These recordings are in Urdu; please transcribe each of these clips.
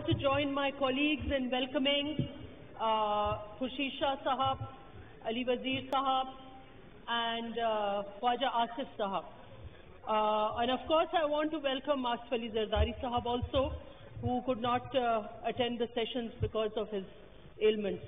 to join my colleagues in welcoming Khurshid Shah Sahab, Ali Wazir Sahab, and Khwaja Asif Sahab. And of course, I want to welcome Asif Ali Zardari Sahab also, who could not attend the sessions because of his ailments.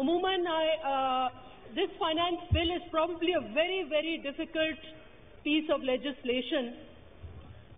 Umuman, this finance bill is probably a very, very difficult piece of legislation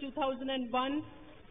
2001,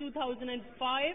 2005,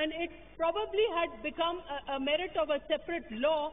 and it probably had become a merit of a separate law,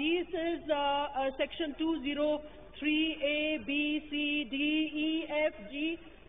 This is section 203A, B, C, D, E, F, G,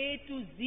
A to Z,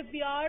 FBR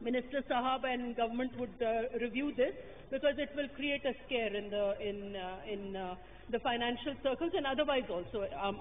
Minister Sahab and government would review this, because it will create a scare in the financial circles and otherwise also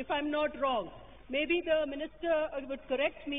if I'm not wrong. Maybe the minister would correct me.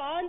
5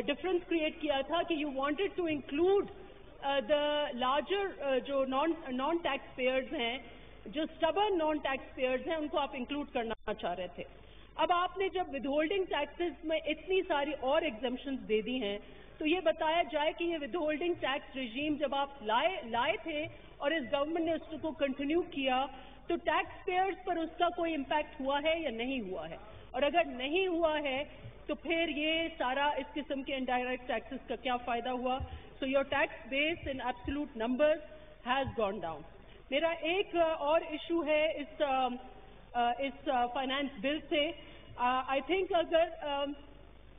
difference create کیا تھا کہ you wanted to include the larger جو نان ٹیکس پیئرز ہیں, جو اسٹبرن نان ٹیکس پیئرز ہیں, ان کو آپ انکلوڈ کرنا چاہ رہے تھے. اب آپ نے جب ود ہولڈنگ ٹیکسز میں اتنی ساری اور ایگزمپشنز دے دی ہیں, تو یہ بتایا جائے کہ یہ ود ہولڈنگ ٹیکس ریجیم جب آپ لائے تھے اور اس گورنمنٹ نے اس کو کنٹینیو کیا, تو ٹیکس پیئرز پر اس کا کوئی امپیکٹ ہوا ہے یا نہیں ہوا ہے؟ اور اگر نہیں ہوا ہے تو پھر یہ سارا اس قسم کے انڈائریکٹ ٹیکسز کا کیا فائدہ ہوا؟ So your tax base in absolute number has gone down. میرا ایک اور ایشو ہے اس فائنانس بل سے. آئی تھنک اگر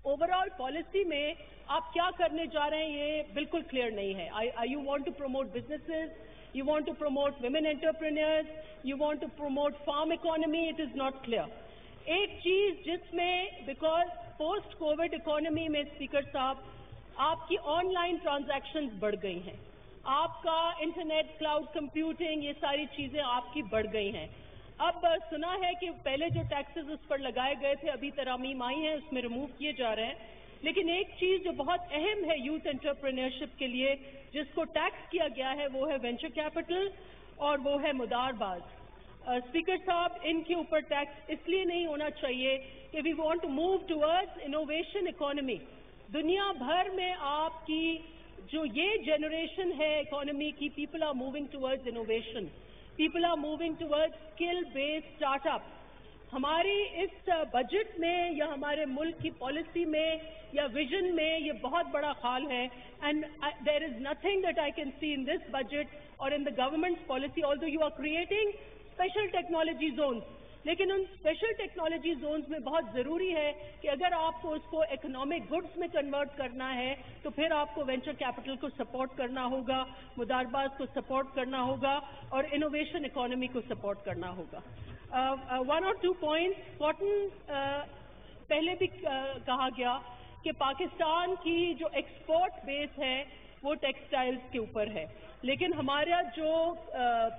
اوور آل پالیسی میں آپ کیا کرنے جا رہے ہیں یہ بالکل کلیئر نہیں ہے. You want to promote businesses, you want to promote women entrepreneurs, you want to promote farm economy, it is not clear. ایک چیز جس میں بیکاز پوسٹ کووڈ اکانومی میں اسپیکر صاحب آپ کی آن لائن ٹرانزیکشنز بڑھ گئی ہیں, آپ کا انٹرنیٹ, کلاؤڈ کمپیوٹنگ, یہ ساری چیزیں آپ کی بڑھ گئی ہیں. اب سنا ہے کہ پہلے جو ٹیکسز اس پر لگائے گئے تھے ابھی ترامیم آئی ہیں, اس میں ریموو کیے جا رہے ہیں. لیکن ایک چیز جو بہت اہم ہے یوتھ انٹرپرینیورشپ کے لیے جس کو ٹیکس کیا گیا ہے وہ ہے وینچر کیپٹل اور وہ ہے مدار باز. اسپیکر صاحب, ان کے اوپر ٹیکس اس لیے نہیں ہونا چاہیے کہ we want to move towards innovation economy. دنیا بھر میں آپ کی جو یہ جنریشن ہے اکانومی کی, people are moving towards innovation, people are moving towards skill based start up. ہماری اس بجٹ میں یا ہمارے ملک کی پالیسی میں یا ویژن میں یہ بہت بڑا خال ہے. And there is nothing that I can see in this budget اور in the government policy, although you are creating special technology zones, لیکن ان اسپیشل ٹیکنالوجی زونز میں بہت ضروری ہے کہ اگر آپ کو اس کو اکنامک گڈس میں کنورٹ کرنا ہے تو پھر آپ کو وینچر کیپٹل کو سپورٹ کرنا ہوگا, مدارباز کو سپورٹ کرنا ہوگا اور انوویشن اکانومی کو سپورٹ کرنا ہوگا. ون اور ٹو پوائنٹس. کاٹن پہلے بھی کہا گیا کہ پاکستان کی جو ایکسپورٹ بیس ہے وہ ٹیکسٹائلز کے اوپر ہے, لیکن ہمارا جو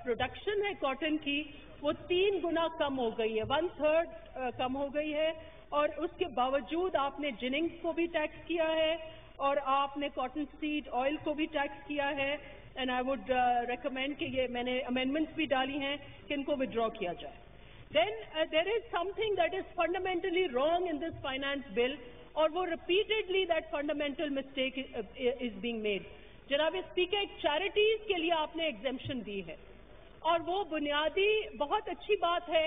پروڈکشن ہے کاٹن کی وہ 3 گنا کم ہو گئی ہے, 1/3 کم ہو گئی ہے. اور اس کے باوجود آپ نے جننگز کو بھی ٹیکس کیا ہے اور آپ نے کاٹن سیڈ آئل کو بھی ٹیکس کیا ہے. اینڈ آئی وڈ ریکمینڈ کہ یہ میں نے امینڈمنٹس بھی ڈالی ہیں کہ ان کو ودرا کیا جائے. Then there is something that is fundamentally wrong in this finance bill, اور وہ repeatedly that fundamental mistake is being made. جناب اسپیکر, چیریٹیز کے لیے آپ نے ایگزمپشن دی ہے اور وہ بنیادی بہت اچھی بات ہے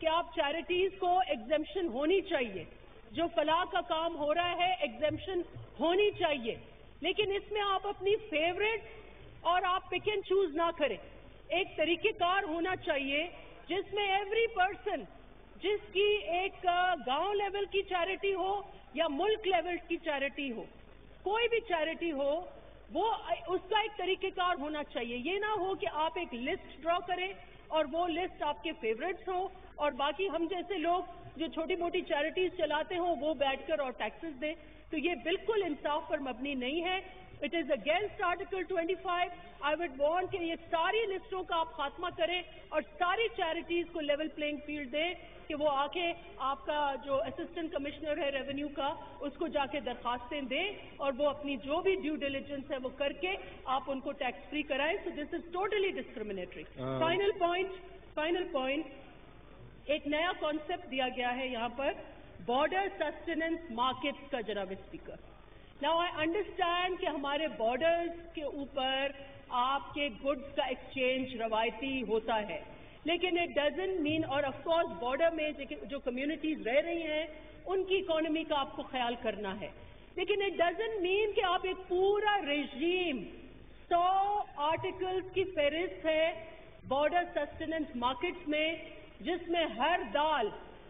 کہ آپ چیریٹیز کو ایگزمپشن ہونی چاہیے, جو فلاح کا کام ہو رہا ہے ایگزمپشن ہونی چاہیے, لیکن اس میں آپ اپنی فیوریٹ اور آپ پک اینڈ چوز نہ کریں. ایک طریقہ کار ہونا چاہیے جس میں ایوری پرسن, جس کی ایک گاؤں لیول کی چیریٹی ہو یا ملک لیول کی چیریٹی ہو, کوئی بھی چیریٹی ہو, وہ اس کا ایک طریقہ کار ہونا چاہیے. یہ نہ ہو کہ آپ ایک لسٹ ڈرا کریں اور وہ لسٹ آپ کے فیوریٹس ہوں اور باقی ہم جیسے لوگ جو چھوٹی موٹی چیریٹیز چلاتے ہوں وہ بیٹھ کر اور ٹیکسز دیں. تو یہ بالکل انصاف پر مبنی نہیں ہے. It is against article 25. I would want کہ یہ ساری لسٹوں کا آپ خاتمہ کریں اور ساری چیریٹیز کو لیول پلینگ فیلڈ دیں کہ وہ آ کے آپ کا جو اسسٹنٹ کمشنر ہے ریونیو کا اس کو جا کے درخواستیں دیں اور وہ اپنی جو بھی ڈیو ڈیلیجنس ہے وہ کر کے آپ ان کو ٹیکس فری کرائیں. So this is totally discriminatory. Final point, ایک نیا کانسیپٹ دیا گیا ہے یہاں پر, بارڈر سسٹیننس مارکیٹس کا. جناب اسپیکر, ناؤ آئی انڈرسٹینڈ کہ ہمارے بارڈرز کے اوپر آپ کے گڈس کا ایکسچینج روایتی ہوتا ہے, لیکن اٹ ڈزنٹ مین, اور آف کورس بارڈر میں جو کمیونٹیز رہ رہی ہیں ان کی اکانومی کا آپ کو خیال کرنا ہے, لیکن اٹ ڈزنٹ مین کہ آپ ایک پورا رجیم 100 آرٹیکلز کی فہرست ہے بارڈر سسٹیننس مارکیٹس میں, جس میں ہر دال,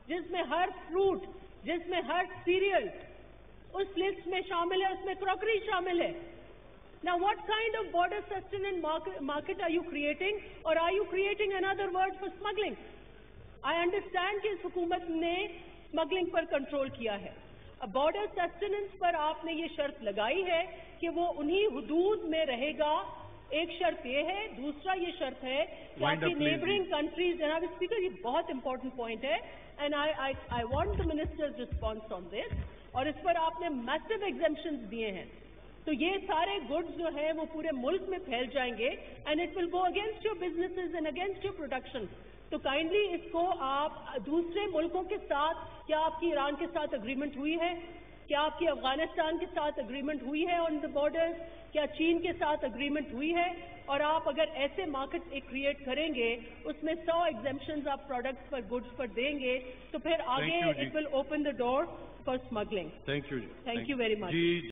جس میں ہر فروٹ, جس میں ہر سیریل اس لسٹ میں شامل ہے, اس میں کراکری شامل ہے. Now what kind of border sustenance market are you creating, or are you creating another word for smuggling? I understand کہ اس حکومت نے smuggling پر کنٹرول کیا ہے. اب border sustenance پر آپ نے یہ شرط لگائی ہے کہ وہ انہی حدود میں رہے گا. ایک شرط یہ ہے, دوسرا یہ شرط ہے کہ آپ کی نیبرنگ کنٹریز. جناب اسپیکر, یہ بہت امپورٹنٹ پوائنٹ ہے, and I want the minister's response on this. اور اس پر آپ نے میسو ایگزمپشنز دیے ہیں. تو یہ سارے گڈز جو ہیں وہ پورے ملک میں پھیل جائیں گے and it will go against your businesses and against your production. تو کائنڈلی اس کو آپ دوسرے ملکوں کے ساتھ, کیا آپ کی ایران کے ساتھ اگریمنٹ ہوئی ہے, کیا آپ کی افغانستان کے ساتھ اگریمنٹ ہوئی ہے آن دا بارڈرز, کیا چین کے ساتھ اگریمنٹ ہوئی ہے, اور آپ اگر ایسے مارکیٹ ایک کریٹ کریں گے اس میں 100 ایگزمپشنز آپ پروڈکٹس پر گڈس پر دیں گے تو پھر آگے it will open the door for smuggling. Thank you very much.